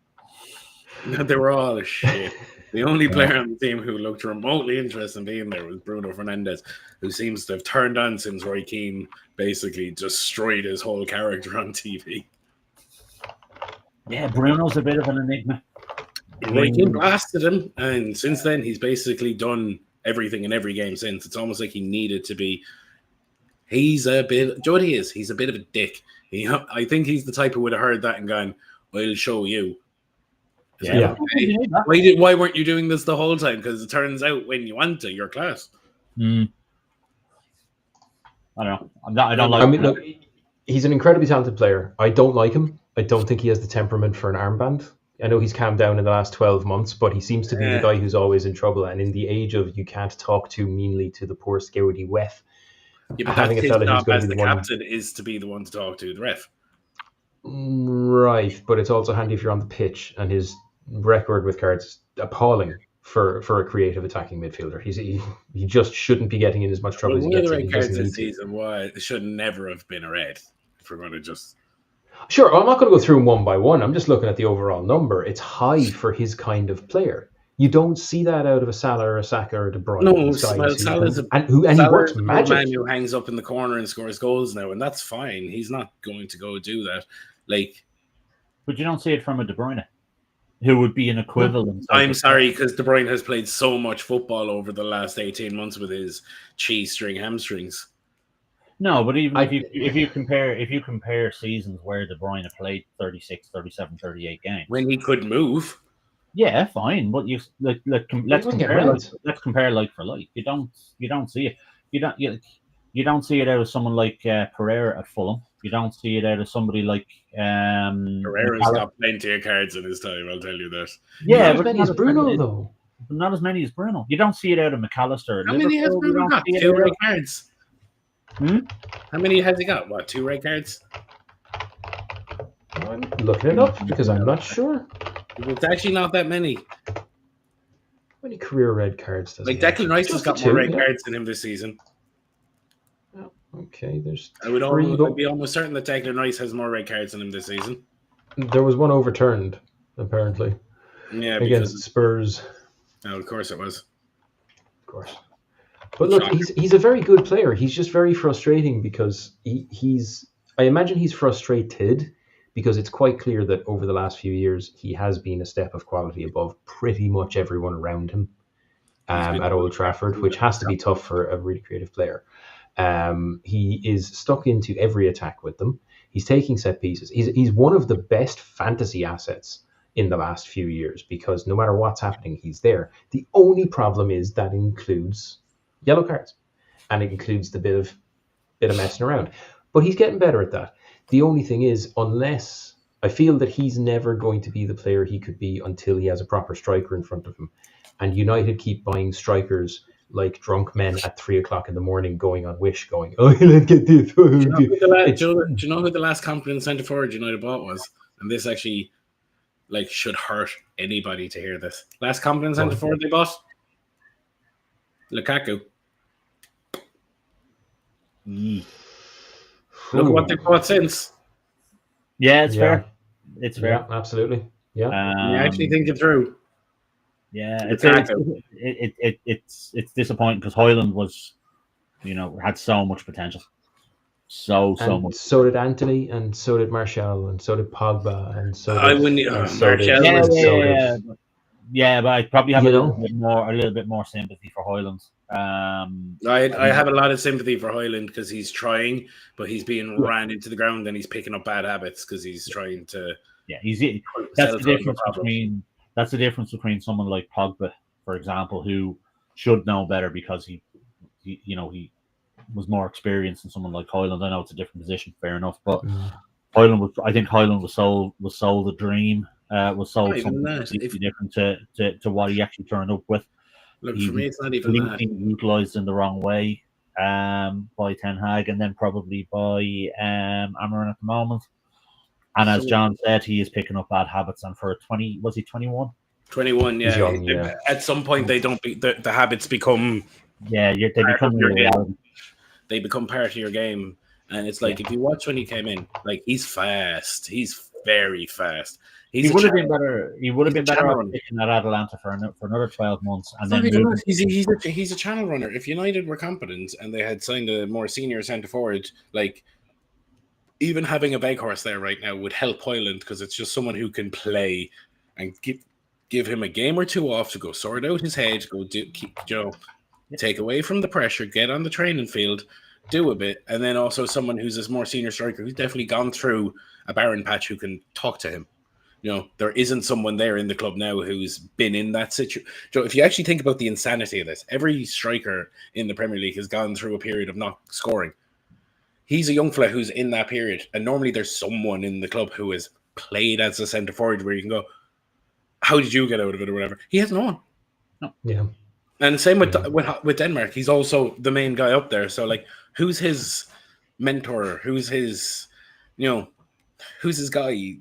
They were all shit. The only player on the team who looked remotely interested in being there was Bruno Fernandes, who seems to have turned on since Roy Keane basically destroyed his whole character on TV. Yeah, Bruno's a bit of an enigma. Roy Keane blasted him, and since then he's basically done everything in every game since. It's almost like he needed to be. He's a bit. Joe, he is. He's a bit of a dick. I think he's the type who would have heard that and gone, "I'll show you." Yeah. Why weren't you doing this the whole time? Because it turns out when you want to, you're class. I don't know. I don't like. I mean, look, he's an incredibly talented player. I don't like him. I don't think he has the temperament for an armband. I know he's calmed down in the last 12 months, but he seems to be the guy who's always in trouble. And in the age of you can't talk too meanly to the poor scouty wef. Yeah, but having a fella who's going to be the captain is to be the one to talk to the ref. Right, but it's also handy if you're on the pitch, and his record with cards is appalling for a creative attacking midfielder. He just shouldn't be getting in as much trouble as he gets. The red cards this season, why it should never have been a red. If we're going to just sure, I'm not going to go through them one by one. I'm just looking at the overall number. It's high for his kind of player. You don't see that out of a Salah or a Saka or a De Bruyne. No, Salah's he works magic. Man who hangs up in the corner and scores goals now, and that's fine. He's not going to go do that. But you don't see it from a De Bruyne, who would be an equivalent. I'm sorry, because De Bruyne has played so much football over the last 18 months with his cheese string hamstrings. No, but even if you compare seasons where De Bruyne played 36, 37, 38 games when he could move. Yeah, fine, but let's compare like for like. You don't see it. You don't see it out of someone like Pereira at Fulham. You don't see it out of somebody like Pereira's got plenty of cards in his time. I'll tell you that. Yeah, but he's Bruno though. but not as many as Bruno. You don't see it out of McAllister. How many has Bruno got? 2 red cards. How many has he got? What, 2 red cards? I'm looking it up because I'm not sure. It's actually not that many. How many career red cards does he have? Declan Rice has got more red cards than him this season. Oh, okay, there's I'd be almost certain that Declan Rice has more red cards than him this season. There was one overturned, apparently. Yeah, against Spurs. Oh, of course it was. Of course. But look, he's a very good player. He's just very frustrating because I imagine he's frustrated because it's quite clear that over the last few years he has been a step of quality above pretty much everyone around him at Old Trafford, which has to be tough for a really creative player. He is stuck into every attack with them. He's taking set pieces. He's one of the best fantasy assets in the last few years because no matter what's happening, he's there. The only problem is that includes yellow cards, and it includes the bit of messing around. But he's getting better at that. The only thing is, unless I feel that he's never going to be the player he could be until he has a proper striker in front of him. And United keep buying strikers like drunk men at 3:00 in the morning, going on Wish, going, "Oh, let's get this." Do you know who the last competent centre forward United bought was? And this actually should hurt anybody to hear this. Last competent centre forward they bought? Lukaku. Look at what they bought since. Yeah, it's fair. It's fair. Yeah, absolutely. Yeah. You actually think it through. Yeah, it's disappointing because Højlund was, had so much potential. So much. So did Anthony, and so did Martial, and so did Pogba, and so did Martial. Yeah, but I probably have a little bit more sympathy for Højlund. I have a lot of sympathy for Højlund because he's trying, but he's being ran into the ground and he's picking up bad habits because he's trying to. Yeah, that's the difference between someone like Pogba, for example, who should know better because he was more experienced than someone like Højlund. I know it's a different position, fair enough, but I think Højlund was sold a dream. Was sold something completely different to what he actually turned up with. Look, for me, it's not even that. Utilised in the wrong way by Ten Hag and then probably by Amarin at the moment. And as John said, he is picking up bad habits. And for 20, was he 21? 21, yeah. Young, yeah. At some point, they don't the habits become. Yeah, they become your reality. They become part of your game, and it's like if you watch when he came in, he's fast. He's very fast. He would have been better. He would have been better off picking at Atalanta for another 12 months, and then he's a channel runner. If United were competent and they had signed a more senior centre forward, even having a Weghorst there right now would help Højlund because it's just someone who can play and give him a game or two off to go sort out his head, take away from the pressure, get on the training field, do a bit, and then also someone who's a more senior striker who's definitely gone through a barren patch who can talk to him. There isn't someone there in the club now who's been in that situation. If you actually think about the insanity of this, every striker in the Premier League has gone through a period of not scoring. He's a young fella who's in that period, and normally there's someone in the club who has played as a centre forward where you can go, how did you get out of it or whatever? He has no one. No. Yeah. And same with Denmark. He's also the main guy up there. So who's his mentor? Who's his guy?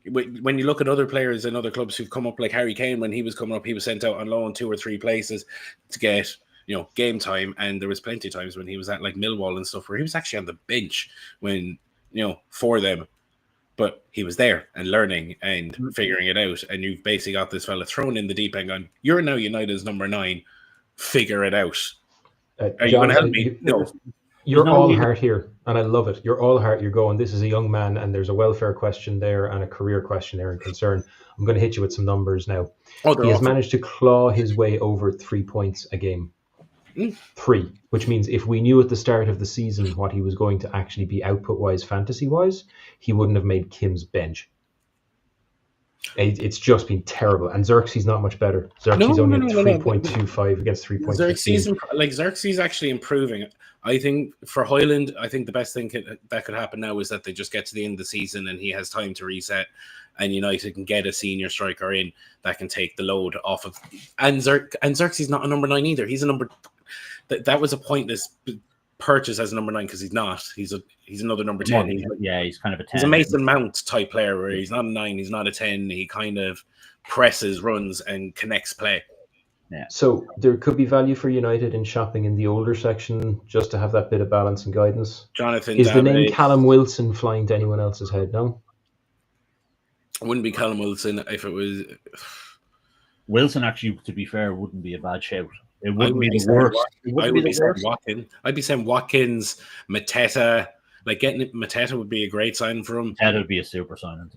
When you look at other players in other clubs who've come up, like Harry Kane, when he was coming up, he was sent out on loan 2 or 3 places to get game time, and there was plenty of times when he was at Millwall and stuff where he was actually on the bench when for them, but he was there and learning and figuring it out. And you've basically got this fella thrown in the deep end going, you're now United's number 9, figure it out. Are you going to help me? No. You're all heart here, and I love it. You're all heart. You're going, this is a young man, and there's a welfare question there and a career question there and concern. I'm going to hit you with some numbers now. He has managed to claw his way over 3 points a game. 3, which means if we knew at the start of the season what he was going to actually be output-wise, fantasy-wise, he wouldn't have made Kim's bench. It's just been terrible. And Xerxes not much better. Xerxes only 3.25 against 3.15. Xerxes actually improving. I think for Højlund, I think the best thing that could happen now is that they just get to the end of the season and he has time to reset and United can get a senior striker in that can take the load off of. And Xerxes not a number 9 either. He's a number. That was a pointless purchase as a number 9 because he's not. He's another number 10. He's kind of a 10. He's a Mason Mount type player where he's not a 9, he's not a 10. He kind of presses, runs, and connects play. Yeah. So there could be value for United in shopping in the older section just to have that bit of balance and guidance. Jonathan, is the name Callum Wilson flying to anyone else's head? No, it wouldn't be Callum Wilson if it was. Wilson, actually, to be fair, wouldn't be a bad shout. It wouldn't be the worst. I would be saying Watkins. I'd be saying Watkins, Mateta. Like getting Mateta would be a great sign for him. That would be a super sign.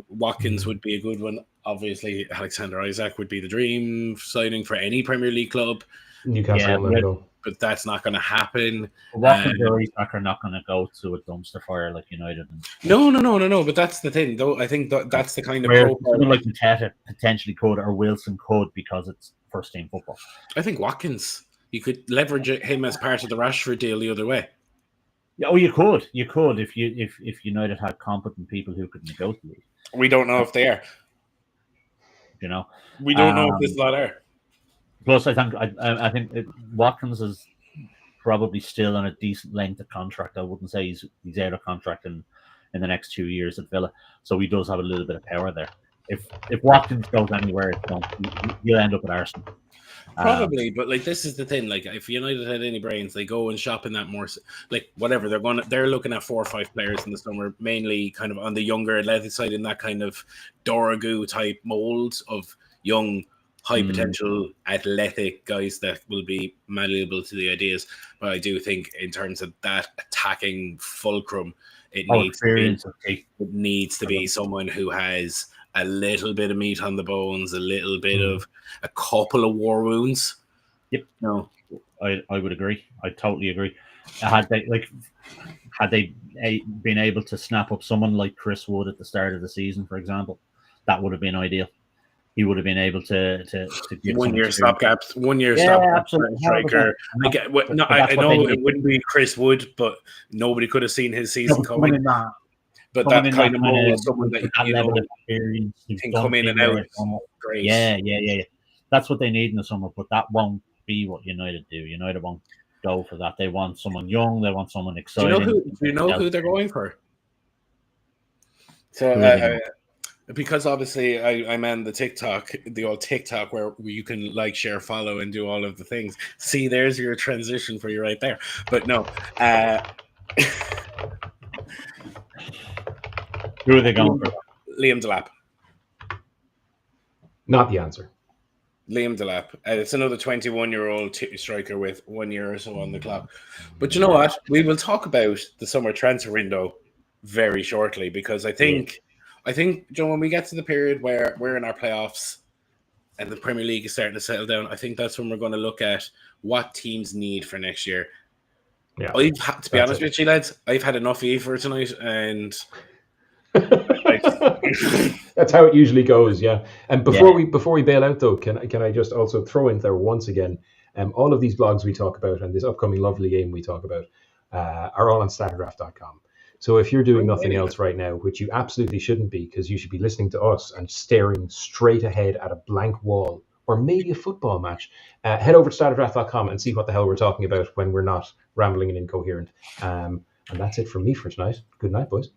Watkins would be a good one. Obviously, Alexander Isak would be the dream signing for any Premier League club. Newcastle, but that's not going to happen. Watkins or Isak are not going to go to a dumpster fire like United. No. But that's the thing, though. I think that's the kind of someone like Mateta potentially could, or Wilson could, because it's first team football. I think Watkins, you could leverage him as part of the Rashford deal the other way. Oh, you could if United had competent people who could negotiate. We don't know if they are. You know, we don't know if this lot are. Plus, I think Watkins is probably still on a decent length of contract. I wouldn't say he's out of contract in the next 2 years at Villa, so he does have a little bit of power there. If Watkins goes anywhere, he'll end up at Arsenal. Probably, but like this is the thing. Like if United had any brains, they go and shop in that more. Like whatever they're looking at 4 or 5 players in the summer, mainly kind of on the younger athletic side, in that kind of Doragoo type mold of young, high potential athletic guys that will be malleable to the ideas. But I do think in terms of that attacking fulcrum, it needs to be someone who has a little bit of meat on the bones, a little bit of a couple of war wounds. Yep. No, I would agree. I totally agree. Had they been able to snap up someone like Chris Wood at the start of the season, for example, that would have been ideal. He would have been able to give 1 year stopgaps, 1 year stopgap striker. I know it wouldn't be Chris Wood, but nobody could have seen his season coming. But that kind of mold, someone that can come in and out. Great. Yeah. That's what they need in the summer, but that won't be what United do. United won't go for that. They want someone young. They want someone exciting. Do you know who they're going for? So, because obviously I'm on the old TikTok where you can like, share, follow, and do all of the things. See, there's your transition for you right there. But no. Who are they going for? Liam Delap. Not the answer. Liam Delap. It's another 21-year-old striker with 1 year or so on the clock. But you know what? We will talk about the summer transfer window very shortly, because I think, Joe, when we get to the period where we're in our playoffs and the Premier League is starting to settle down, I think that's when we're going to look at what teams need for next year. Yeah, to be honest with you, lads, I've had enough for tonight, and that's how it usually goes. Yeah. And before we bail out, though, can I just also throw in there once again, all of these blogs we talk about and this upcoming lovely game we talk about are all on statdraft.com. So if you're doing nothing else right now, which you absolutely shouldn't be, because you should be listening to us and staring straight ahead at a blank wall or maybe a football match, head over to statdraft.com and see what the hell we're talking about when we're not rambling and incoherent. And that's it from me for tonight. Good night, boys.